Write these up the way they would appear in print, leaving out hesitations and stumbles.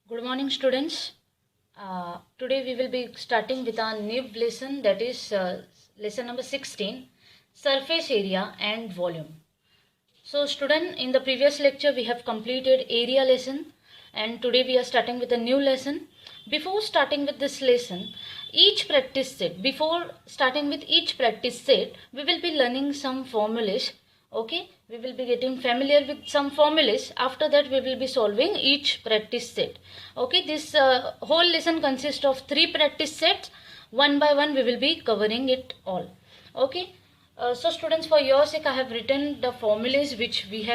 Good morning, students. Today we will be starting with our new lesson, that is lesson number 16, surface area and volume. So student, in the previous lecture we have completed area lesson and today we are starting with a new lesson. Before starting with this lesson, before starting with each practice set, we will be learning some formulas. Okay, we will be getting familiar with some formulas. After that we will be solving each practice set. Okay, this whole lesson consists of 3 practice sets. One by one we will be covering it all. Okay, so students, for your sake I have written the formulas which we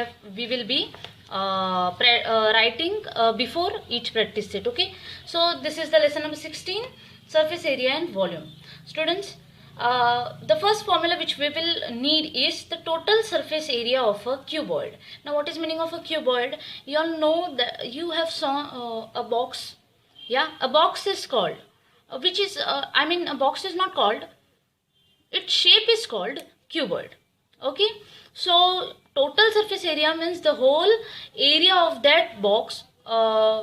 will be writing before each practice set. Okay, so this is the lesson number 16, surface area and volume. Students, the first formula which we will need is the total surface area of a cuboid. Now what is meaning of a cuboid? You all know that you have saw a box. Yeah, a box is called a box is not called, its shape is called cuboid. Okay, so total surface area means the whole area of that box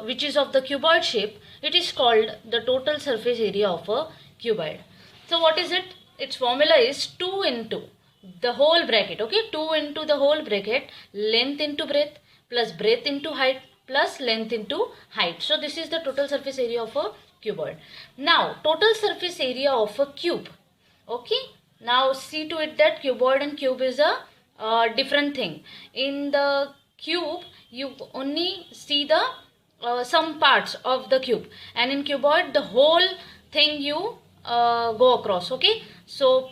which is of the cuboid shape. It is called the total surface area of a cuboid. So what is it? Its formula is 2 into the whole bracket. Okay, 2 into the whole bracket, length into breadth plus breadth into height plus length into height. So this is the total surface area of a cuboid. Now total surface area of a cube. Okay, now see to it that cuboid and cube is a different thing. In the cube you only see the some parts of the cube, and in cuboid the whole thing you go across. Okay, so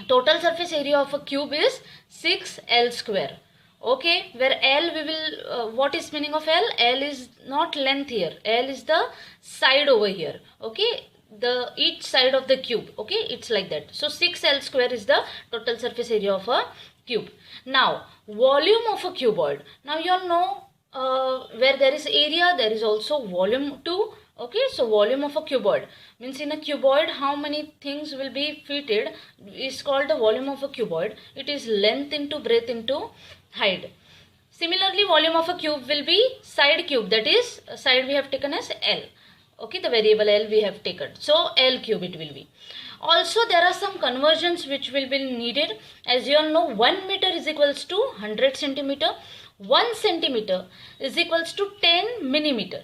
total surface area of a cube is 6L square. Okay, where L we will what is meaning of L? L is not length here, L is the side over here. Okay, the each side of the cube. Okay, it's like that. So 6L square is the total surface area of a cube. Now volume of a cuboid. Now you all know where there is area there is also volume too. Okay, so volume of a cuboid means in a cuboid how many things will be fitted is called the volume of a cuboid. It is length into breadth into height. Similarly, volume of a cube will be side cube, that is side we have taken as L. Okay, the variable L we have taken, so L cube it will be. Also there are some conversions which will be needed. As you all know, 1 meter is equals to 100 centimeter, 1 centimeter is equals to 10 millimeter.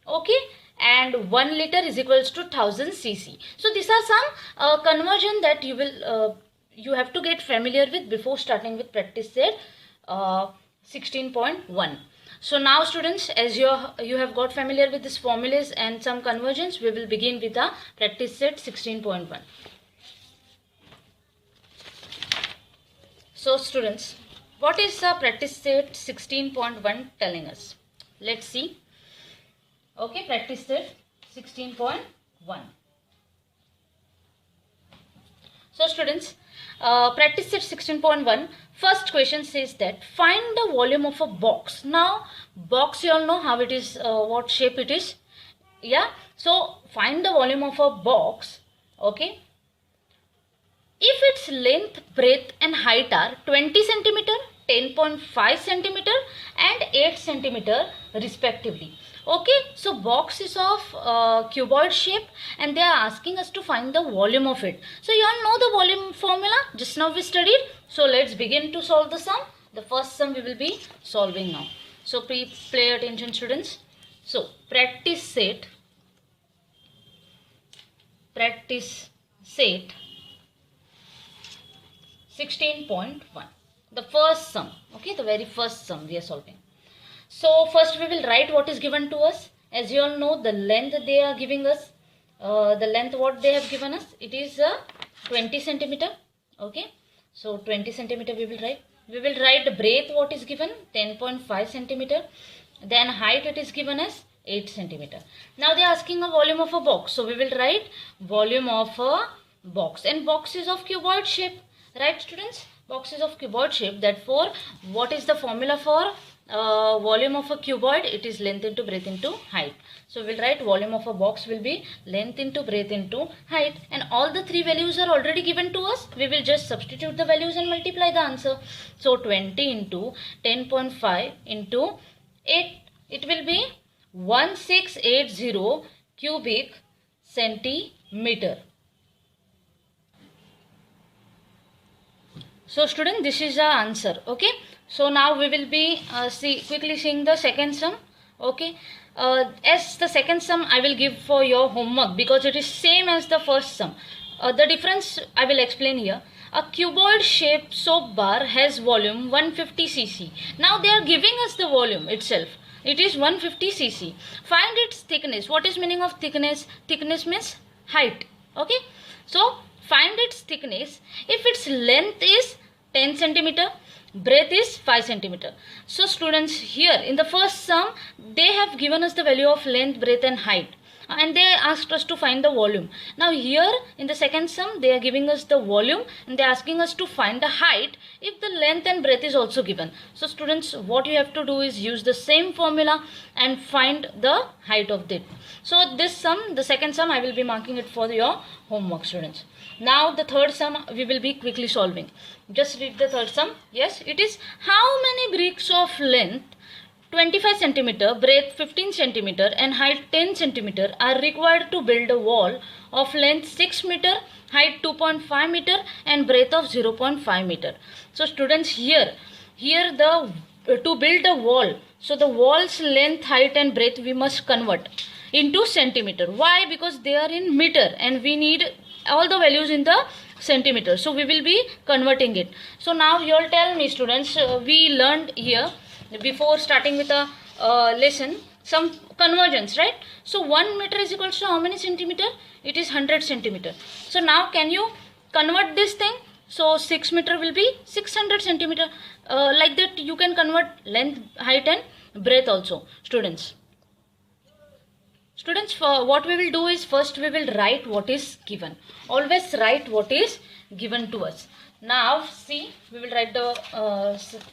Okay, and 1 liter is equals to 1000 cc. So these are some conversion that you have to get familiar with before starting with practice set 16.1. So now students, as you have got familiar with these formulas and some conversions, we will begin with the practice set 16.1. So students, what is the practice set 16.1 telling us? Let's see. Okay, practice set 16.1. So students, practice set 16.1, first question says that find the volume of a box. Now box you all know how it is, what shape it is. Yeah, so find the volume of a box. Okay, if its length, breadth and height are 20 centimeter, 10.5 centimeter and 8 centimeter respectively. Okay, so box is of cuboid shape and they are asking us to find the volume of it. So you all know the volume formula, just now we studied. So let's begin to solve the sum. The first sum we will be solving now. So pay attention students. So practice set 16.1, the first sum. Okay, the very first sum we are solving. So first we will write what is given to us. As you all know, the length they are giving us, the length what they have given us, it is 20 centimeter. Okay, so 20 centimeter we will write. We will write the breadth what is given, 10.5 centimeter. Then height it is given as 8 centimeter. Now they are asking a volume of a box. So we will write volume of a box, and box is of cuboid shape. Right students, box is of cuboid shape. Therefore, what is the formula for volume of a cuboid? It is length into breadth into height. So we will write volume of a box will be length into breadth into height, and all the three values are already given to us. We will just substitute the values and multiply the answer. So 20 into 10.5 into 8, it will be 1680 cubic centimeter. So student, this is the answer. Okay, so now we will be quickly seeing the second sum. Okay, as the second sum I will give for your homework because it is same as the first sum. The difference I will explain here. A cuboid shaped soap bar has volume 150 cc. Now they are giving us the volume itself. It is 150 cc. Find its thickness. What is meaning of thickness? Thickness means height. Okay, so find its thickness. If its length is 10 centimeter, breadth is 5 centimeter. So students, here in the first sum they have given us the value of length, breadth and height, and they asked us to find the volume. Now here in the second sum they are giving us the volume and they are asking us to find the height if the length and breadth is also given. So students, what you have to do is use the same formula and find the height of it. So this sum, the second sum, I will be marking it for your homework, students. Now the third sum we will be quickly solving. Just read the third sum. Yes, it is how many bricks of length 25 centimeter, breadth 15 centimeter and height 10 centimeter are required to build a wall of length 6 meter, height 2.5 meter and breadth of 0.5 meter. So students, here the to build a wall, so the wall's length, height and breadth we must convert into centimeter. Why? Because they are in meter and we need all the values in the centimeter, so we will be converting it. So now you all tell me, students, we learned here before starting with a lesson some conversions, right? So 1 meter is equals to how many centimeter? It is 100 centimeter. So now can you convert this thing? So 6 meter will be 600 centimeter. Like that you can convert length, height and breadth also, students. Students, for what we will do is first we will write what is given. Always write what is given to us. Now see, we will write the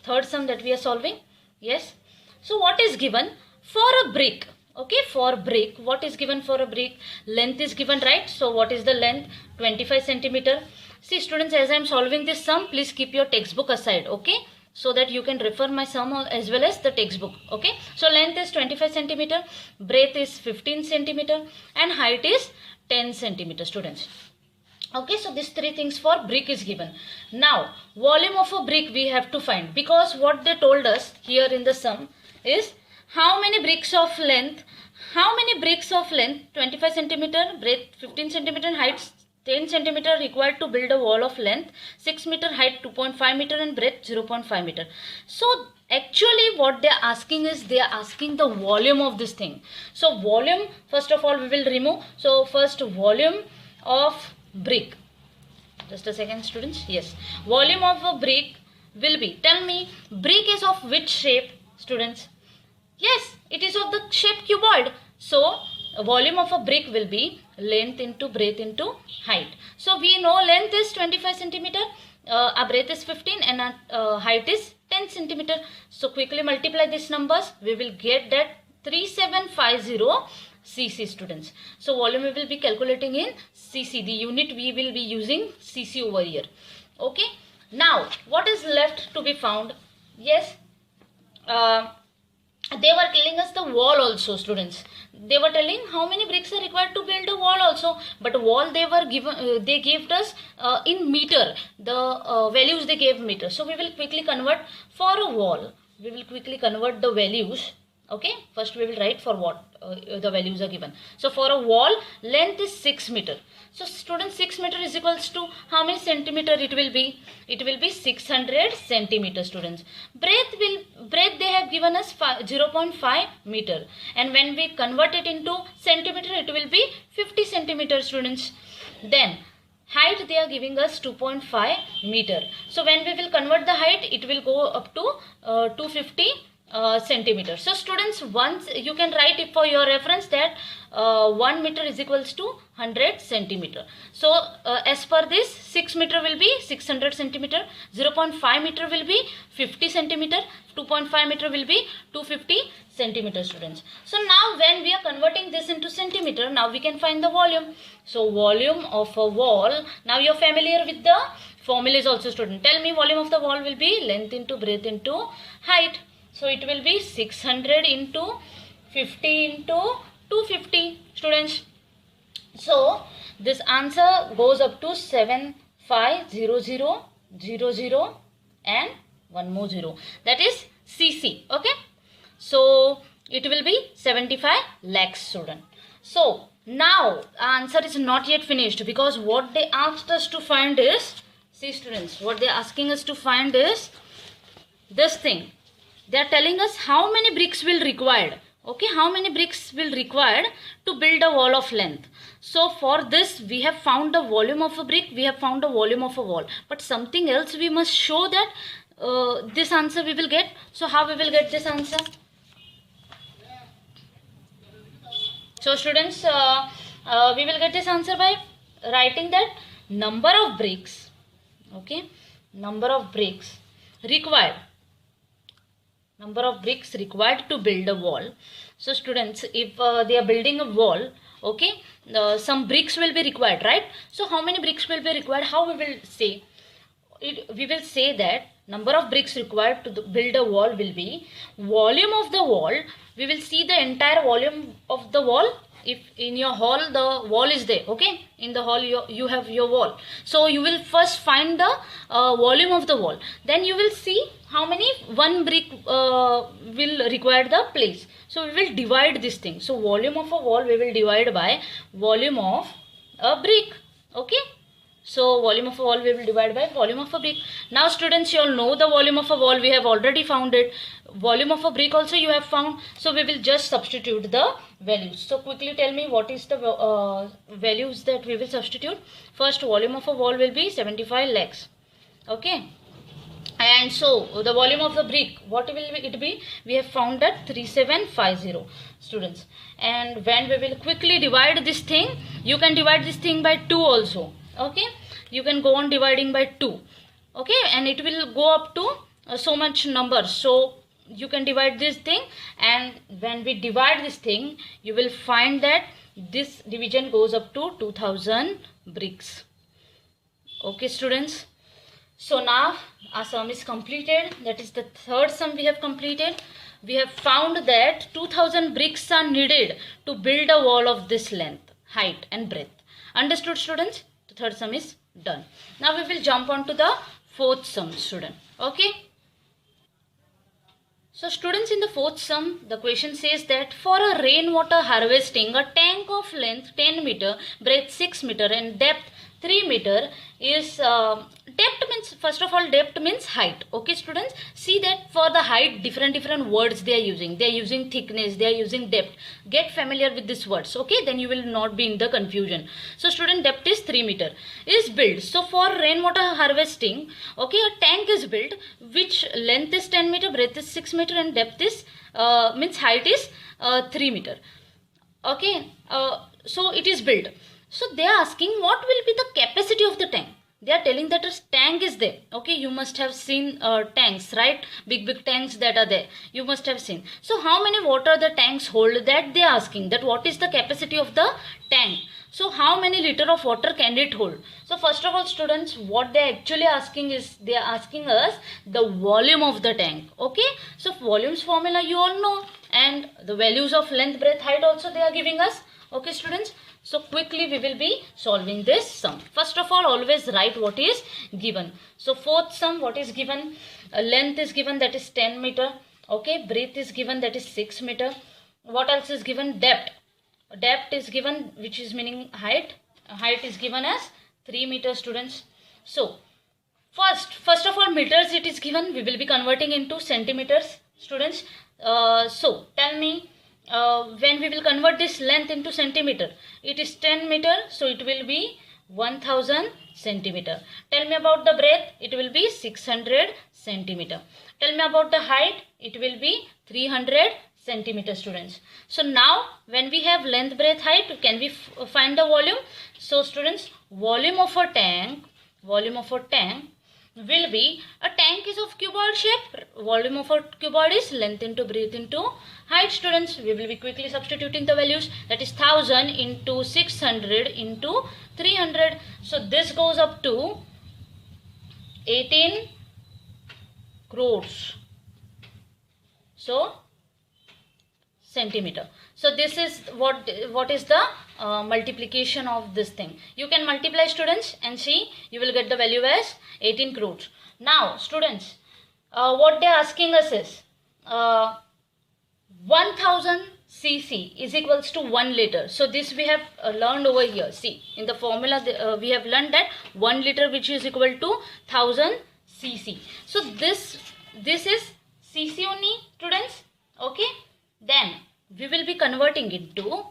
third sum that we are solving. Yes. So what is given for a brick? Okay, for brick, what is given for a brick? Length is given, right? So what is the length? 25 centimeter. See students, as I am solving this sum, please keep your textbook aside. Okay, so that you can refer my sum as well as the textbook. Okay, so length is 25 centimeter, breadth is 15 centimeter and height is 10 centimeter, students. Okay, so these three things for brick is given. Now volume of a brick we have to find, because what they told us here in the sum is how many bricks of length, 25 centimeter, breadth 15 centimeter and height 10 centimeter required to build a wall of length 6 meter, height 2.5 meter and breadth 0.5 meter. So actually what they are asking is, they are asking the volume of this thing. So volume, first of all we will remove. So first, volume of brick. Just a second, students. Yes, volume of a brick will be, tell me, brick is of which shape, students? Yes, it is of the shape cuboid. So volume of a brick will be length into breadth into height. So we know length is 25 centimeter, our breadth is 15 and our height is 10 centimeter. So quickly multiply these numbers, we will get that 3750 cc, students. So volume we will be calculating in cc, the unit we will be using cc over here. Okay, now what is left to be found? Yes, they were telling us the wall also, students. They were telling how many bricks are required to build a wall also, but wall they were given, they gave us in meter, the values they gave meter. So we will quickly convert for a wall, we will quickly convert the values. Okay, first we will write for what the values are given. So for a wall, length is 6 meter. So students, 6 meter is equals to how many centimeter it will be? It will be 600 centimeter, students. Breadth they have given us 0.5 meter, and when we convert it into centimeter, it will be 50 centimeter, students. Then height they are giving us 2.5 meter. So when we will convert the height, it will go up to 250 centimeter. So students, once you can write it for your reference that 1 meter is equals to 100 centimeter. So as per this, 6 meter will be 600 centimeter, 0.5 meter will be 50 centimeter, 2.5 meter will be 250 centimeter, students. So now when we are converting this into centimeter, now we can find the volume. So volume of a wall, now you are familiar with the formulas also, student. Tell me, volume of the wall will be length into breadth into height. So it will be 600 into 50 into 250 students. So this answer goes up to 750000 and one more zero, that is CC. Okay, so it will be 75 lakhs student. So now answer is not yet finished, because what they asked us to find is, see students, what they are asking us to find is this thing. They are telling us how many bricks will required. Okay, how many bricks will required to build a wall of length. So for this we have found the volume of a brick, we have found the volume of a wall, but something else we must show that this answer we will get. So how we will get this answer? So students, we will get this answer by writing that number of bricks, okay, number of bricks required to build a wall. So students, if they are building a wall, okay, some bricks will be required, right? So how many bricks will be required? How we will say it? We will say that number of bricks required to build a wall will be volume of the wall. We will see the entire volume of the wall. If in your hall the wall is there, okay, in the hall you have your wall, so you will first find the volume of the wall, then you will see how many one brick will require the place. So we will divide this thing. So volume of a wall we will divide by volume of a brick. Okay, so volume of a wall we will divide by volume of a brick. Now students, you all know the volume of a wall, we have already found it. Volume of a brick also you have found. So we will just substitute the values. So quickly tell me what is the values that we will substitute. First, volume of a wall will be 75 lakhs. Okay, and so the volume of the brick, what will it be? We have found that 3750 students. And when we will quickly divide this thing, you can divide this thing by 2 also. Okay, you can go on dividing by 2. Okay, and it will go up to so much numbers. So you can divide this thing, and when we divide this thing, you will find that this division goes up to 2000 bricks. Okay students, so now our sum is completed. That is the third sum we have completed. We have found that 2000 bricks are needed to build a wall of this length, height and breadth. Understood students? The third sum is done. Now we will jump on to the fourth sum student. Okay, so students, in the fourth sum, the question says that for a rainwater harvesting, a tank of length 10 meter, breadth 6 meter and depth 3 meter is, depth means, first of all, depth means height. Okay students, see that for the height different words they are using. They are using thickness, they are using depth. Get familiar with these words, okay, then you will not be in the confusion. So student, depth is 3 meter is built. So for rainwater harvesting, okay, a tank is built which length is 10 meter, breadth is 6 meter and depth is means height is 3 meter. Okay, so it is built. So they are asking what will be the capacity of the tank. They are telling that a tank is there. Okay, you must have seen tanks, right? Big tanks that are there. You must have seen. So how many water the tanks hold, that they are asking, that what is the capacity of the tank. So how many liter of water can it hold? So first of all students, what they are actually asking is, they are asking us the volume of the tank. Okay, so volumes formula you all know, and the values of length, breadth, height also they are giving us. Okay students, so quickly we will be solving this sum. First of all, always write what is given. So fourth sum, what is given? Length is given, that is 10 meter. Okay, breadth is given, that is 6 meter. What else is given? Depth. Depth is given, which is meaning height. Height is given as 3 meter students. So first of all, meters it is given. We will be converting into centimeters students. So tell me, when we will convert this length into centimeter, it is 10 meter, so it will be 1000 centimeter. Tell me about the breadth, it will be 600 centimeter. Tell me about the height, it will be 300 centimeter students. So now when we have length, breadth, height, can we find the volume? So students, volume of a tank will be, a tank is of cuboid shape, volume of a cuboid is length into breadth into height students. We will be quickly substituting the values, that is 1000 into 600 into 300. So this goes up to 18 crores. So centimeter. So this is what is the multiplication of this thing. You can multiply, students, and see, you will get the value as 18 crores. Now students, what they are asking us is 1000 cc is equals to 1 liter. So this we have learned over here. See, in the formula we have learned that 1 liter which is equal to 1000 cc. So this is cc only, students. Okay, then we will be converting it to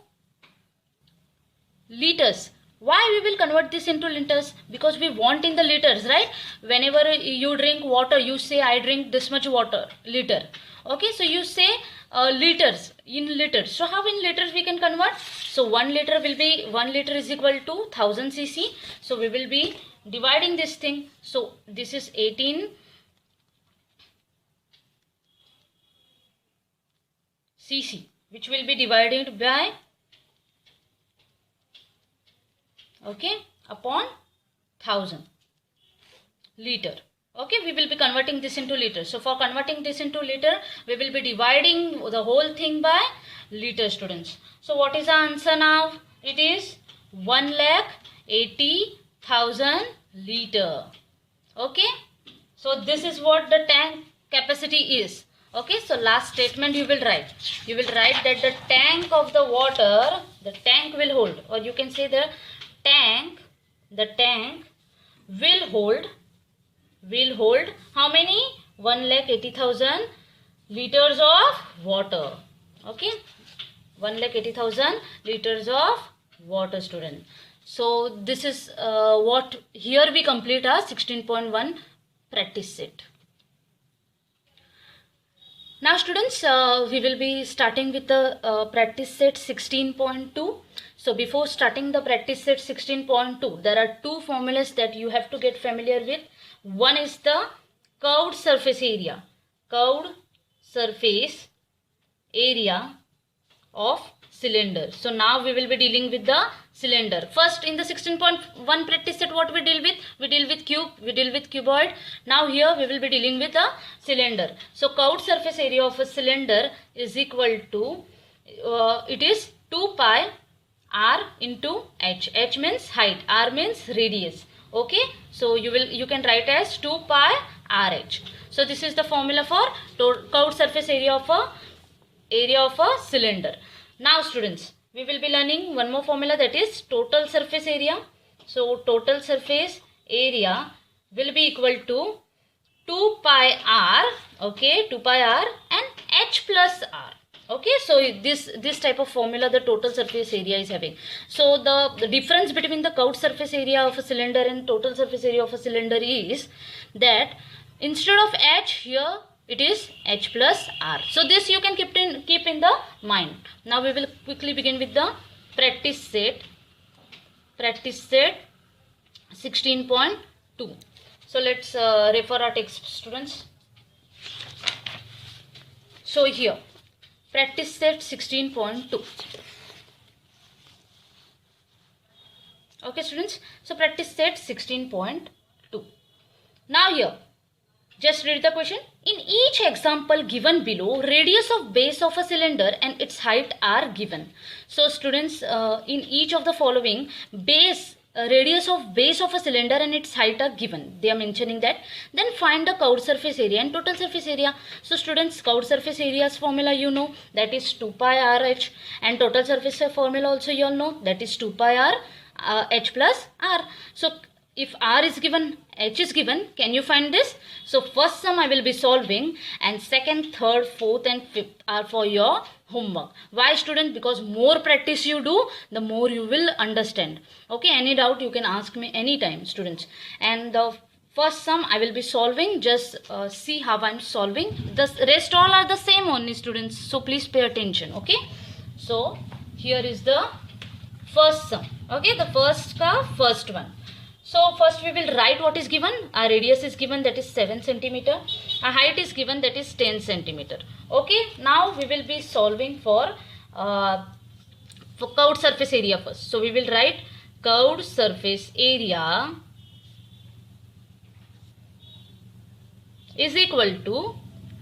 liters. Why we will convert this into liters? Because we want in the liters, right? Whenever you drink water, you say I drink this much water, liter. Okay, so you say liters, in liters. So how in liters we can convert? So 1 liter will be, 1 liter is equal to 1000 cc. So we will be dividing this thing. So this is 18 cc, which will be divided by, okay, upon 1000 liter. Okay, we will be converting this into liter. So for converting this into liter, we will be dividing the whole thing by liter, students. So what is our answer now? It is 1,80,000 liter. Okay, so this is what the tank capacity is. Okay, so last statement you will write. You will write that the tank of the water, the tank will hold, or you can say the tank will hold how many? 1,80,000 liters of water. Okay, 1,80,000 liters of water, student. So this is what here we complete our 16.1 practice set. Now students, we will be starting with the practice set 16.2. So before starting the practice set 16.2, there are two formulas that you have to get familiar with. One is the curved surface area. Curved surface area of cylinder. So now we will be dealing with the cylinder. First, in the 16.1 practice set, what we deal with? We deal with cube, we deal with cuboid. Now here we will be dealing with a cylinder. So curved surface area of a cylinder is equal to, it is 2 pi r into h. H means height, r means radius. Okay, so you can write as 2 pi rh. So this is the formula for curved surface area of a cylinder. Now students, we will be learning one more formula, that is total surface area. So total surface area will be equal to 2 pi r, okay, 2 pi r and h plus r. Okay, so this type of formula the total surface area is having. So the difference between the curved surface area of a cylinder and total surface area of a cylinder is that instead of h, here it is h plus r. So this you can keep in the mind. Now we will quickly begin with the practice set 16.2. So let's refer our text, students. So here practice set 16.2. Okay students, so practice set 16.2. Now here, just read the question. In each example given below, radius of base of a cylinder and its height are given. So students, in each of the following, radius of base of a cylinder and its height are given. They are mentioning that. Then find the curved surface area and total surface area. So students, curved surface area's formula you know, that is 2 pi rh, and total surface formula also you all know, that is 2 pi r h plus r. So if r is given, h is given, can you find this? So first sum I will be solving, and second, third, fourth and fifth are for your homework. Why student? Because more practice you do, the more you will understand. Okay, any doubt you can ask me anytime, students. And the first sum I will be solving, just see how I am solving. The rest all are the same only, students, so please pay attention. Okay, so here is the first sum. Okay, the first one. So first we will write what is given. Our radius is given, that is 7 centimeter. Our height is given, that is 10 centimeter. Okay, now we will be solving for curved surface area first. So we will write curved surface area is equal to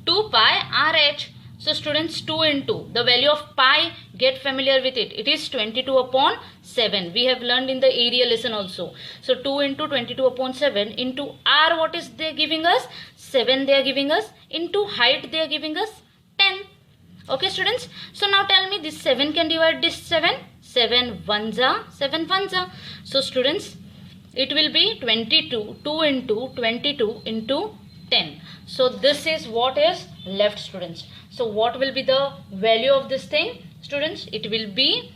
2 pi rh. So students, 2 into the value of pi, get familiar with it. It is 22 upon 7. We have learned in the area lesson also. So 2 into 22 upon 7 into r, what is they giving us? 7 they are giving us, into height they are giving us 10. Okay students, so now tell me, this 7 can divide this 7. 7 ones are 7 ones are. So students, it will be 22, 2 into 22 into 10. So this is what is left students. So what will be the value of this thing students? It will be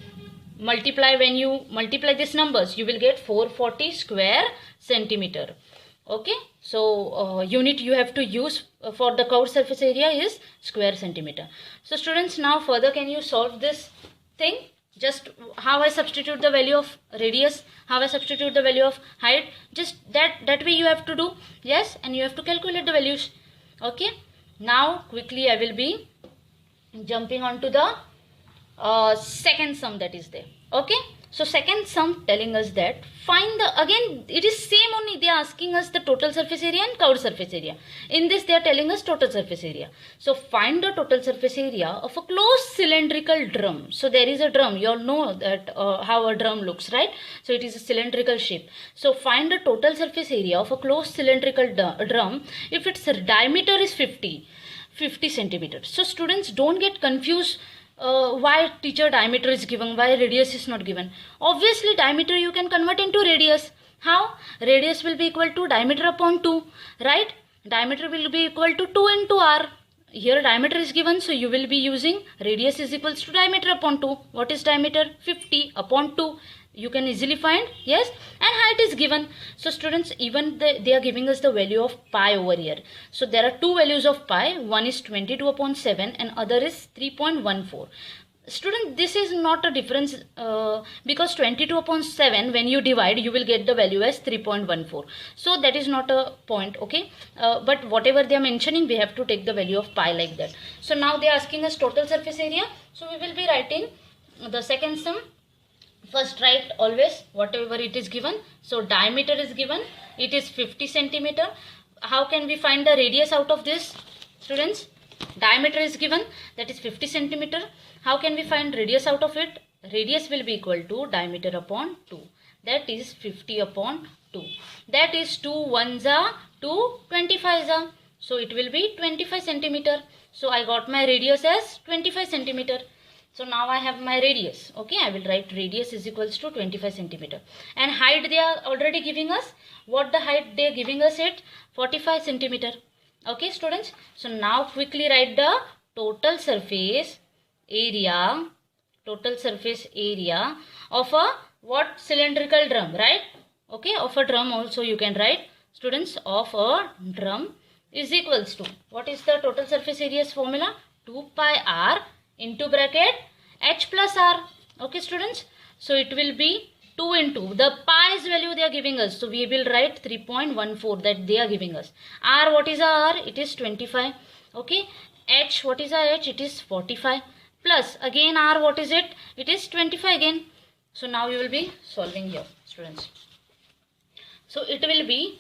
multiply, when you multiply these numbers you will get 440 square centimeter. Okay, so unit you have to use for the curved surface area is square centimeter. So students, now further can you solve this thing? Just how I substitute the value of radius, how I substitute the value of height, just that way you have to do. Yes, and you have to calculate the values. Okay, now quickly I will be jumping on to the second sum that is there. Okay, so second sum telling us that find the, again it is same only, they are asking us the total surface area and curved surface area. In this they are telling us total surface area. So find the total surface area of a closed cylindrical drum. So there is a drum, you all know that how a drum looks, right? So it is a cylindrical shape. So find the total surface area of a closed cylindrical drum if its diameter is 50 centimeters. So students, don't get confused why teacher diameter is given, why radius is not given. Obviously diameter you can convert into radius. How? Radius will be equal to diameter upon 2, right? Diameter will be equal to 2 into r. Here diameter is given, so you will be using radius is equals to diameter upon 2. What is diameter? 50 upon 2. You can easily find, yes, and height is given. So students, even they are giving us the value of pi over here. So there are two values of pi, one is 22 upon 7 and other is 3.14. Student, this is not a difference because 22 upon 7 when you divide you will get the value as 3.14. So that is not a point, okay, but whatever they are mentioning we have to take the value of pi like that. So now they are asking us total surface area. So we will be writing the second sum. First write always whatever it is given. So diameter is given, it is 50 centimeter. How can we find the radius out of this students? Diameter is given, that is 50 centimeter. How can we find radius out of it? Radius will be equal to diameter upon 2, that is 50 upon 2. That is 2 ones are 2 25s are. So it will be 25 centimeter. So I got my radius as 25 centimeter. So now I have my radius. Okay, I will write radius is equals to 25 centimeter. And height they are already giving us. What the height they are giving us it? 45 centimeter. Okay students. So now quickly write the total surface area. Total surface area of a what? Cylindrical drum, right? Okay, of a drum also you can write. Students, of a drum is equals to, what is the total surface area's formula? 2 pi r into bracket h plus r. Okay students, so it will be 2 into the pi's value they are giving us, so we will write 3.14 that they are giving us. R, what is r? It is 25. Okay, h, what is our h? It is 45 plus again r, what is it? It is 25 again. So now you will be solving here students. So it will be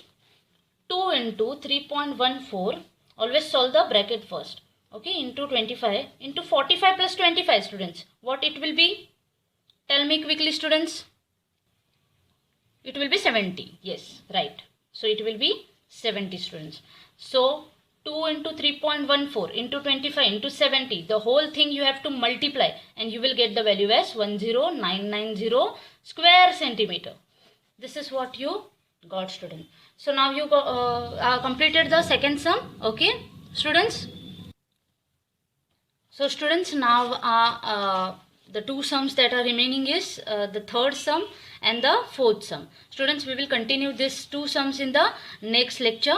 2 into 3.14, always solve the bracket first. Okay, into 25 into 45 plus 25 students. What it will be? Tell me quickly students. It will be 70. Yes, right. So it will be 70 students. So 2 into 3.14 into 25 into 70. The whole thing you have to multiply and you will get the value as 10990 square centimeter. This is what you got student. So now you completed the second sum. Okay students. So students, now the two sums that are remaining is the third sum and the fourth sum. Students, we will continue these two sums in the next lecture,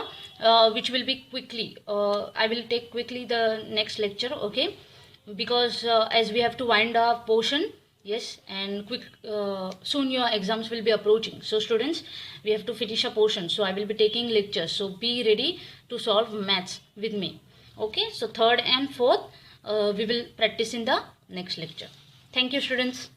which will be quickly. I will take quickly the next lecture, okay, because as we have to wind our portion, yes, and quick soon your exams will be approaching. So students, we have to finish a portion, so I will be taking lectures, so be ready to solve maths with me. Okay, so third and fourth we will practice in the next lecture. Thank you students.